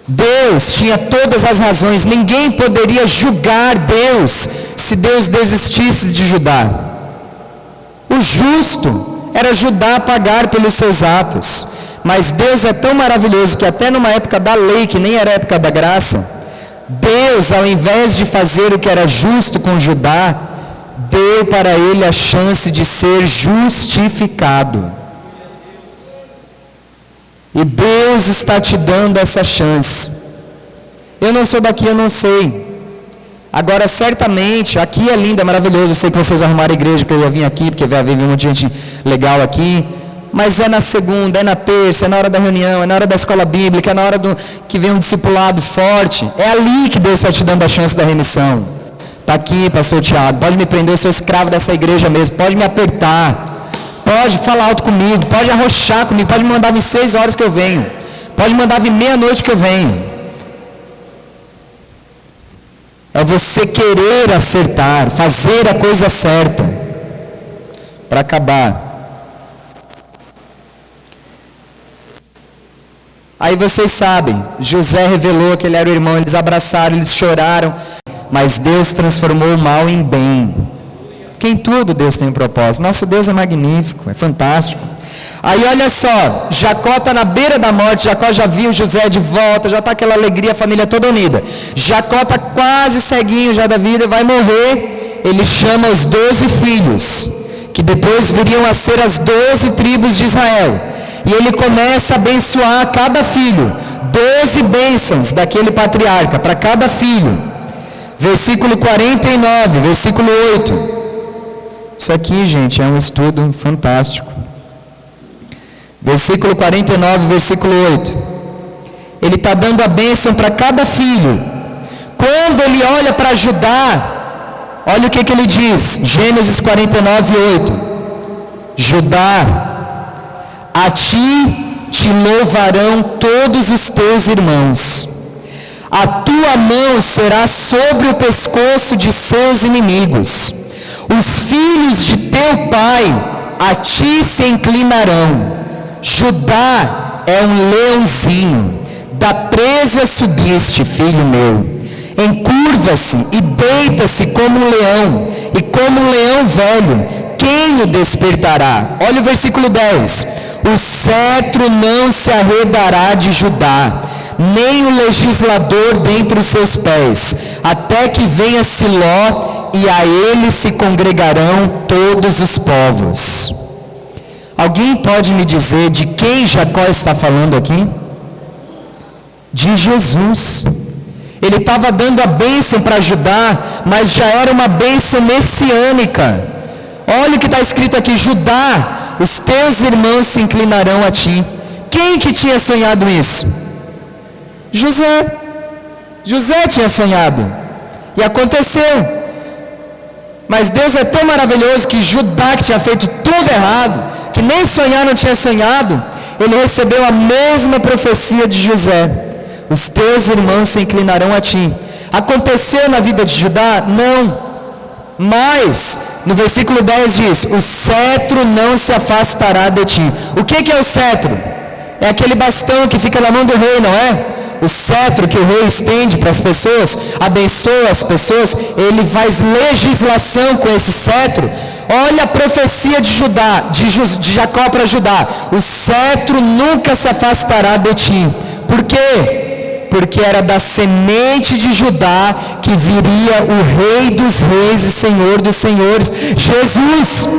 Speaker 1: Deus tinha todas as razões, ninguém poderia julgar Deus se Deus desistisse de ajudar. O justo era Judá a pagar pelos seus atos, mas Deus é tão maravilhoso que até numa época da lei, que nem era a época da graça, Deus, ao invés de fazer o que era justo com Judá, deu para ele a chance de ser justificado. E Deus está te dando essa chance. Eu não sou daqui, eu não sei. Agora, certamente, aqui é lindo, é maravilhoso. Eu sei que vocês arrumaram a igreja, que eu ia vir aqui, porque vai haver um monte de gente legal aqui. Mas é na segunda, é na terça, é na hora da reunião, é na hora da escola bíblica, é na hora que vem um discipulado forte. É ali que Deus está te dando a chance da remissão. Está aqui, pastor Tiago, pode me prender, eu sou escravo dessa igreja mesmo, pode me apertar, pode falar alto comigo, pode arrochar comigo, pode me mandar vir 6 horas que eu venho, pode me mandar vir meia-noite que eu venho. É você querer acertar, fazer a coisa certa. Para acabar, Aí vocês sabem, José revelou que ele era o irmão, eles abraçaram, eles choraram, mas Deus transformou o mal em bem. Porque em tudo Deus tem um propósito. Nosso Deus é magnífico, é fantástico. Aí olha só, Jacó está na beira da morte, Jacó já viu José de volta, já está aquela alegria, a família toda unida. Jacó está quase ceguinho já da vida, vai morrer. Ele chama os 12 filhos, que depois viriam a ser as 12 tribos de Israel. E ele começa a abençoar cada filho, 12 bênçãos daquele patriarca, para cada filho. Versículo 49, versículo 8. Isso aqui, gente, é um estudo fantástico. Versículo 49, versículo 8. Ele está dando a bênção para cada filho. Quando ele olha para Judá, olha o que ele diz. Gênesis 49, 8. Judá, a ti te louvarão todos os teus irmãos. A tua mão será sobre o pescoço de seus inimigos. Os filhos de teu pai a ti se inclinarão. Judá é um leãozinho, da presa subiste, filho meu. Encurva-se e deita-se como um leão, e como um leão velho, quem o despertará? Olha o versículo 10. O cetro não se arredará de Judá, nem o legislador dentre os seus pés, até que venha Siló, e a ele se congregarão todos os povos. Alguém pode me dizer de quem Jacó está falando aqui? De Jesus. Ele estava dando a bênção para Judá, mas já era uma bênção messiânica. Olha o que está escrito aqui: Judá, os teus irmãos se inclinarão a ti. Quem que tinha sonhado isso? José. José tinha sonhado. E aconteceu. Mas Deus é tão maravilhoso que Judá, que tinha feito tudo errado, que nem sonhar não tinha sonhado, ele recebeu a mesma profecia de José: os teus irmãos se inclinarão a ti. Aconteceu na vida de Judá? Não. Mas no versículo 10 diz: o cetro não se afastará de ti. O que é o cetro? É aquele bastão que fica na mão do rei, não é? O cetro que o rei estende para as pessoas, abençoa as pessoas, ele faz legislação com esse cetro. Olha a profecia de de Jacó para Judá: o cetro nunca se afastará de ti. Por quê? Porque era da semente de Judá que viria o Rei dos Reis e Senhor dos Senhores, Jesus.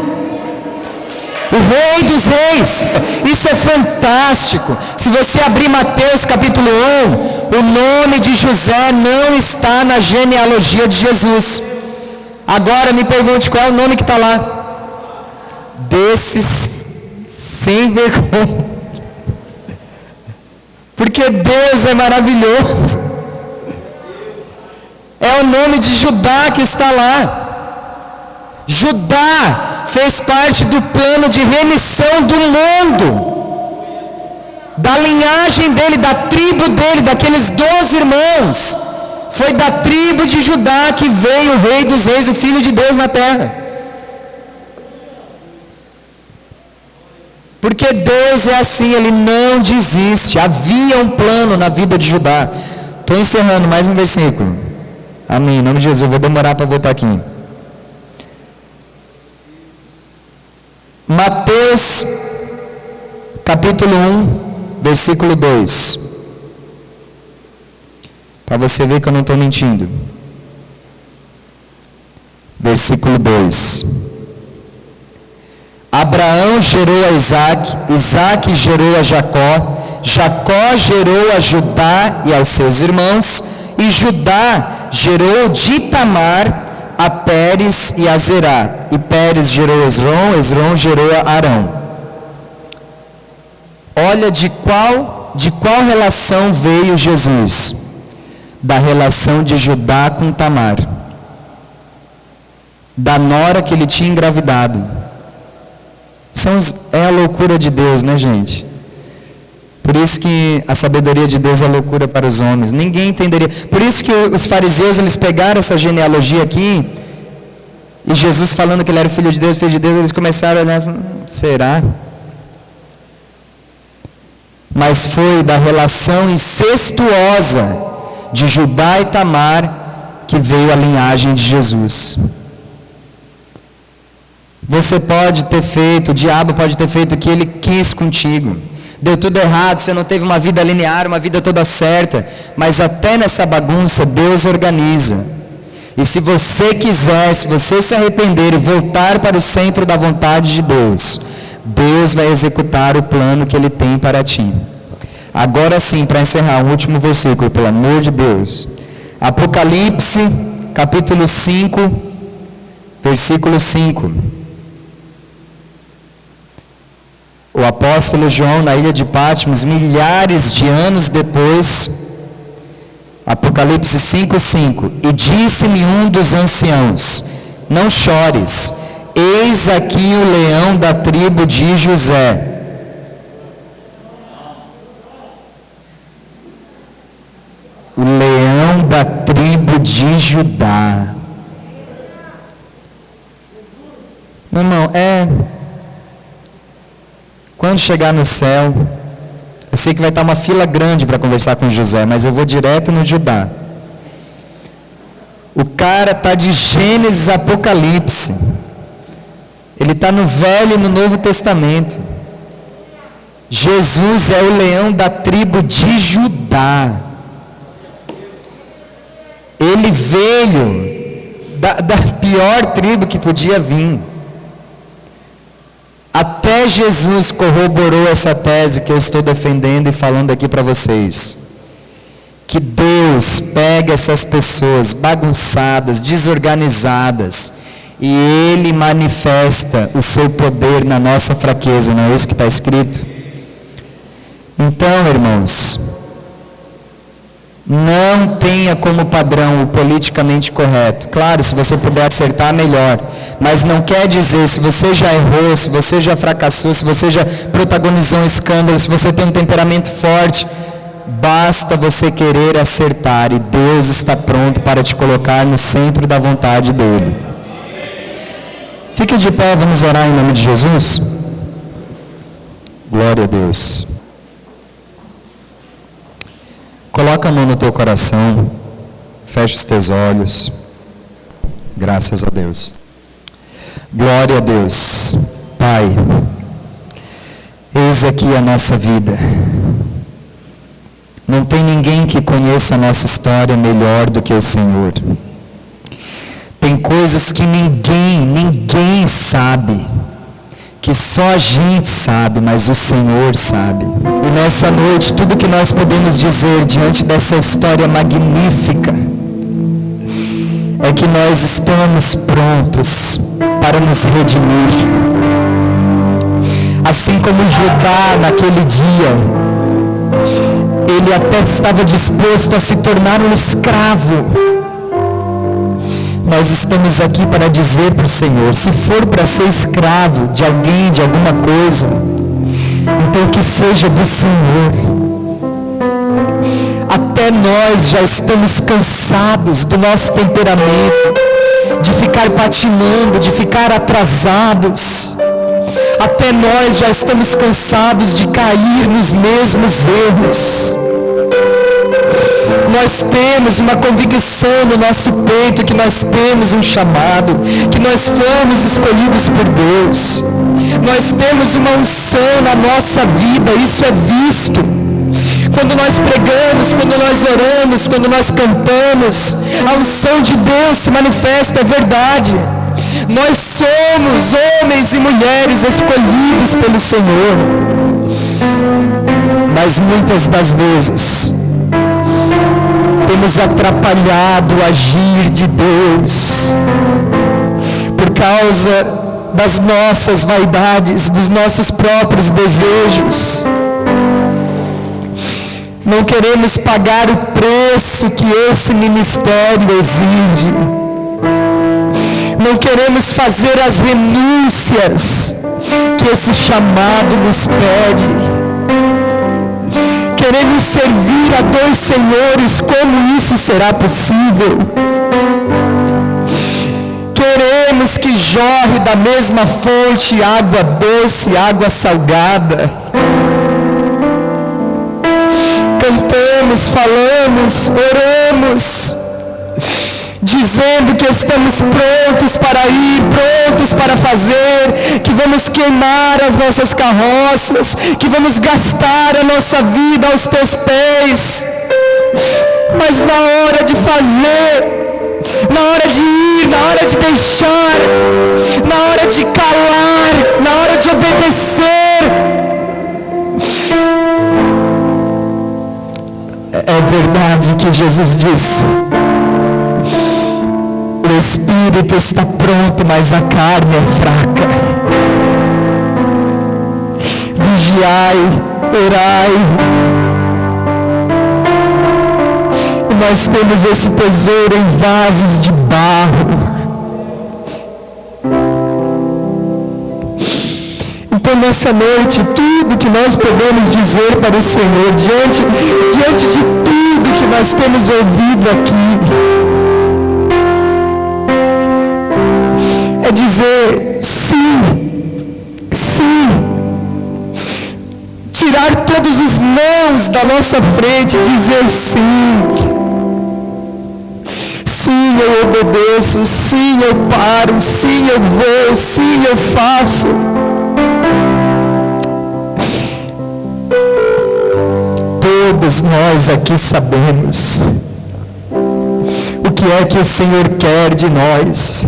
Speaker 1: O Rei dos Reis. Isso é fantástico. Se você abrir Mateus capítulo 1, o nome de José não está na genealogia de Jesus. Agora me pergunte qual é o nome que está lá. Desses sem vergonha. Porque Deus é maravilhoso. É o nome de Judá que está lá. Judá fez parte do plano de remissão do mundo, da linhagem dele, da tribo dele, daqueles 12 irmãos. Foi da tribo de Judá que veio o Rei dos Reis, o Filho de Deus na terra. Porque Deus é assim, Ele não desiste. Havia um plano na vida de Judá. Estou encerrando mais um versículo. Amém, em nome de Jesus, eu vou demorar para voltar aqui. Mateus, capítulo 1, versículo 2. Para você ver que eu não estou mentindo. Versículo 2. Abraão gerou a Isaac, Isaac gerou a Jacó, Jacó gerou a Judá e aos seus irmãos, e Judá gerou de Tamar a Pérez e a Zerá, e Pérez gerou Esrom, Esrom gerou a Arão. Olha de qual relação veio Jesus? Da relação de Judá com Tamar, da nora que ele tinha engravidado. É a loucura de Deus, né, gente? Por isso que a sabedoria de Deus é loucura para os homens. Ninguém entenderia. Por isso que os fariseus, eles pegaram essa genealogia aqui, e Jesus falando que ele era o Filho de Deus, eles começaram a olhar assim: será? mas foi da relação incestuosa de Judá e Tamar que veio a linhagem de Jesus. Você pode ter feito, o diabo pode ter feito o que ele quis contigo. Deu tudo errado, você não teve uma vida linear, uma vida toda certa. Mas até nessa bagunça, Deus organiza. E se você quiser, se você se arrepender e voltar para o centro da vontade de Deus, Deus vai executar o plano que Ele tem para ti. Agora sim, para encerrar, um último versículo, pelo amor de Deus. Apocalipse, capítulo 5, versículo 5. O apóstolo João, na ilha de Patmos, milhares de anos depois, Apocalipse 5:5, e disse-me um dos anciãos: não chores, eis aqui o leão da tribo de José. O leão da tribo de Judá. Meu irmão, quando chegar no céu, eu sei que vai estar uma fila grande para conversar com José, mas eu vou direto no Judá. O cara está de Gênesis a Apocalipse. Ele está no Velho e no Novo Testamento. Jesus é o leão da tribo de Judá. Ele veio da pior tribo que podia vir. Até Jesus corroborou essa tese que eu estou defendendo e falando aqui para vocês. Que Deus pega essas pessoas bagunçadas, desorganizadas, e Ele manifesta o seu poder na nossa fraqueza, não é isso que está escrito? Então, irmãos, não tenha como padrão o politicamente correto. Claro, se você puder acertar, melhor. Mas não quer dizer, se você já errou, se você já fracassou, se você já protagonizou um escândalo, se você tem um temperamento forte, basta você querer acertar e Deus está pronto para te colocar no centro da vontade dEle. Fique de pé, vamos orar em nome de Jesus. Glória a Deus. Coloca a mão no teu coração, fecha os teus olhos. Graças a Deus. Glória a Deus. Pai, eis aqui a nossa vida. Não tem ninguém que conheça a nossa história melhor do que o Senhor. Tem coisas que ninguém sabe, que só a gente sabe, mas o Senhor sabe. E nessa noite, tudo que nós podemos dizer diante dessa história magnífica é que nós estamos prontos para nos redimir. Assim como Judá naquele dia, ele até estava disposto a se tornar um escravo. Nós estamos aqui para dizer para o Senhor, se for para ser escravo de alguém, de alguma coisa, então que seja do Senhor. Até nós já estamos cansados do nosso temperamento, de ficar patinando, de ficar atrasados. Até nós já estamos cansados de cair nos mesmos erros. Nós temos uma convicção no nosso peito que nós temos um chamado, que nós fomos escolhidos por Deus. Nós temos uma unção na nossa vida, isso é visto. Quando nós pregamos, quando nós oramos, quando nós cantamos, a unção de Deus se manifesta, é verdade. Nós somos homens e mulheres escolhidos pelo Senhor. Mas muitas das vezes temos atrapalhado o agir de Deus por causa das nossas vaidades, dos nossos próprios desejos. Não queremos pagar o preço que esse ministério exige. Não queremos fazer as renúncias que esse chamado nos pede. Queremos servir a dois senhores, como isso será possível? Queremos que jorre da mesma fonte água doce, água salgada. cantamos, falamos, oramos, dizendo que estamos prontos para ir, prontos para fazer, que vamos queimar as nossas carroças, que vamos gastar a nossa vida aos teus pés. Mas na hora de fazer, na hora de ir, na hora de deixar, na hora de calar, na hora de obedecer, é verdade que Jesus disse: o espírito está pronto, mas a carne é fraca. Vigiai, orai. E nós temos esse tesouro em vasos de barro. Então nessa noite, tudo que nós podemos dizer para o Senhor, diante de tudo que nós temos ouvido aqui, é dizer sim, sim, tirar todos os nãos da nossa frente, dizer sim, sim eu obedeço, sim eu paro, sim eu vou, sim eu faço. Todos nós aqui sabemos o que é que o Senhor quer de nós.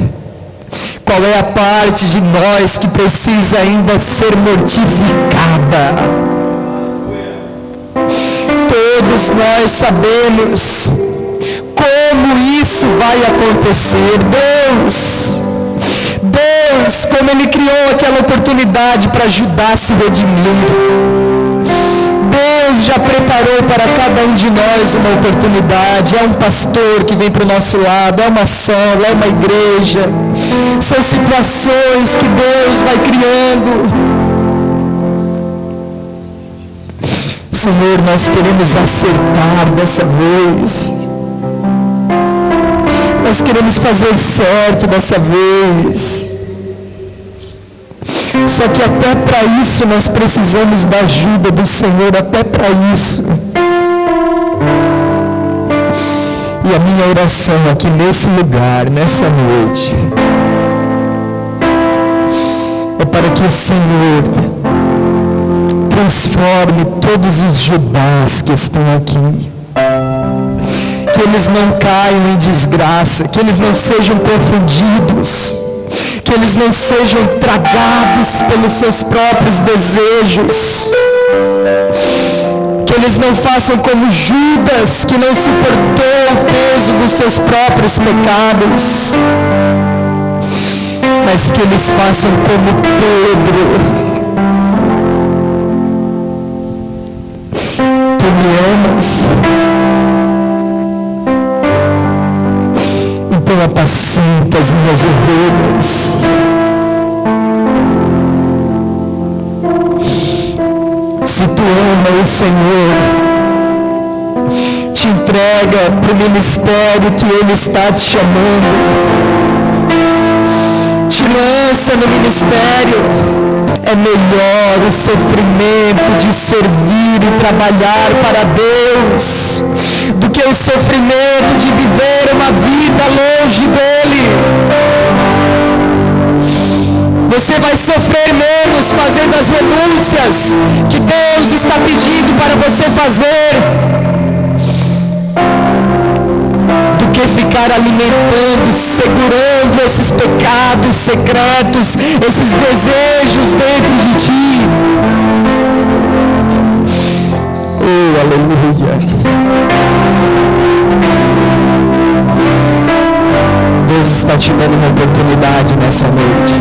Speaker 1: Qual é a parte de nós que precisa ainda ser mortificada? Todos nós sabemos como isso vai acontecer. Deus, como Ele criou aquela oportunidade para Judá se redimir. Deus já preparou para cada um de nós uma oportunidade. É um pastor que vem para o nosso lado, é uma célula, é uma igreja. São situações que Deus vai criando. Senhor, nós queremos acertar dessa vez. Nós queremos fazer certo dessa vez. Só que até para isso nós precisamos da ajuda do Senhor, até para isso. E a minha oração aqui nesse lugar, nessa noite, é para que o Senhor transforme todos os Judás que estão aqui. Que eles não caiam em desgraça, que eles não sejam confundidos, que eles não sejam tragados pelos seus próprios desejos, que eles não façam como Judas, que não suportou o peso dos seus próprios pecados, mas que eles façam como Pedro: tu me amas, então apacenta as minhas ovelhas. Se tu ama o Senhor, te entrega para o ministério que Ele está te chamando. Te lança no ministério. É melhor o sofrimento de servir e trabalhar para Deus do que o sofrimento de viver uma vida longe dEle. Você vai sofrer menos fazendo as renúncias que Deus está pedindo para você fazer, do que ficar alimentando, segurando esses pecados secretos, esses desejos dentro de ti. Oh, aleluia. Deus está te dando uma oportunidade nessa noite.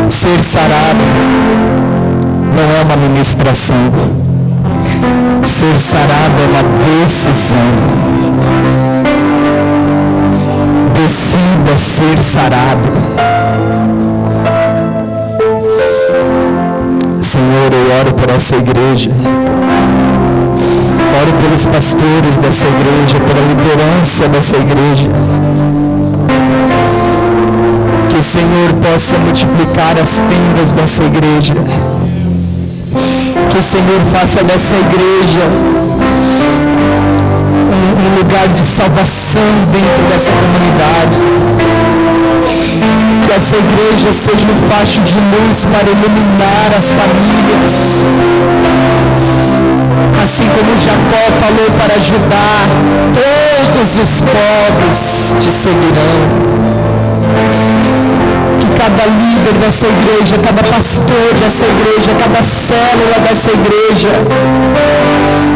Speaker 1: Ser sarado não é uma ministração. Ser sarado é uma decisão. Decida ser sarado. Senhor, eu oro por essa igreja. Oro pelos pastores dessa igreja, pela liderança dessa igreja. Que o Senhor possa multiplicar as tendas dessa igreja. Que o Senhor faça dessa igreja um lugar de salvação dentro dessa comunidade. Que essa igreja seja um facho de luz para iluminar as famílias. Assim como Jacó falou para Judá, todos os povos te seguirão. Que cada líder dessa igreja, cada pastor dessa igreja, cada célula dessa igreja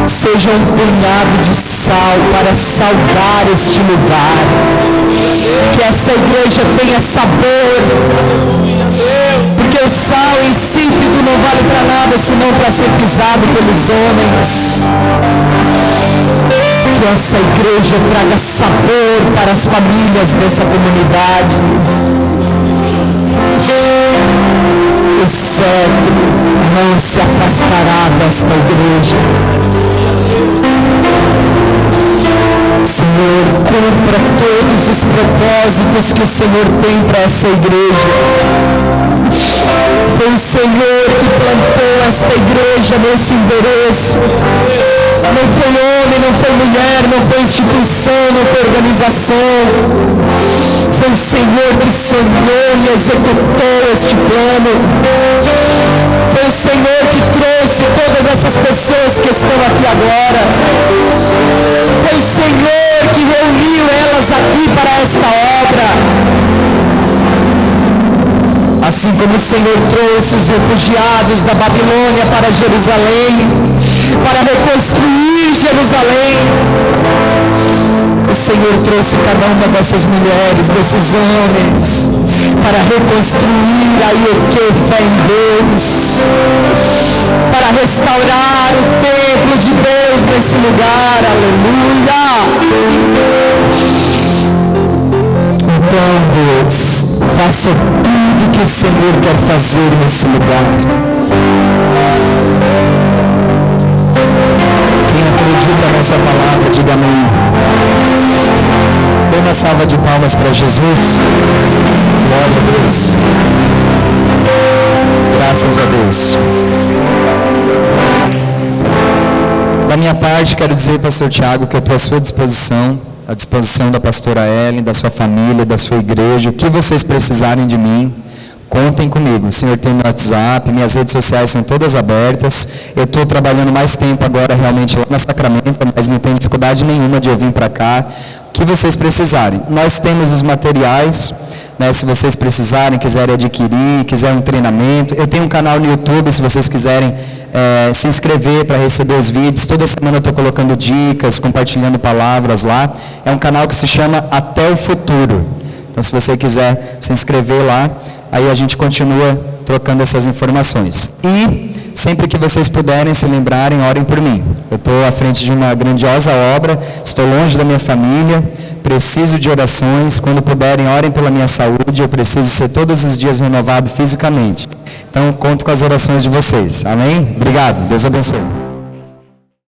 Speaker 1: seja um punhado de sal para salgar este lugar. Que essa igreja tenha sabor, porque o sal insípido não vale para nada senão para ser pisado pelos homens. Que essa igreja traga sabor para as famílias dessa comunidade. O cetro não se afastará desta igreja. Senhor, cumpra todos os propósitos que o Senhor tem para essa igreja. Foi o Senhor que plantou esta igreja nesse endereço. Não foi homem, não foi mulher, não foi instituição, não foi organização. Foi o Senhor que sonhou e executou este plano. Foi o Senhor que trouxe todas essas pessoas que estão aqui agora. Foi o Senhor que reuniu elas aqui para esta obra. Assim como o Senhor trouxe os refugiados da Babilônia para Jerusalém, para reconstruir Jerusalém, o Senhor trouxe cada uma dessas mulheres, desses homens, para reconstruir a fé em Deus, para restaurar o templo de Deus nesse lugar. Aleluia! Então, Deus, faça tudo que o Senhor quer fazer nesse lugar. Quem acredita nessa palavra, diga amém. Dê uma salva de palmas para Jesus. Glória a Deus. Graças a Deus. Da minha parte, quero dizer, pastor Tiago, que eu estou à sua disposição, à disposição da pastora Ellen, da sua família, da sua igreja. O que vocês precisarem de mim, contem comigo. O Senhor tem meu WhatsApp, minhas redes sociais são todas abertas. Eu estou trabalhando mais tempo agora realmente lá na Sacramento, mas não tenho dificuldade nenhuma de eu vir para cá. O que vocês precisarem. Nós temos os materiais, né, se vocês precisarem, quiserem adquirir, quiserem um treinamento. Eu tenho um canal no YouTube, se vocês quiserem se inscrever para receber os vídeos. Toda semana eu estou colocando dicas, compartilhando palavras lá. É um canal que se chama Até o Futuro. Então, se você quiser se inscrever lá, aí a gente continua trocando essas informações. E sempre que vocês puderem, se lembrarem, orem por mim. Eu estou à frente de uma grandiosa obra, estou longe da minha família, preciso de orações. Quando puderem, orem pela minha saúde. Eu preciso ser todos os dias renovado fisicamente. Então, conto com as orações de vocês. Amém? Obrigado. Deus abençoe.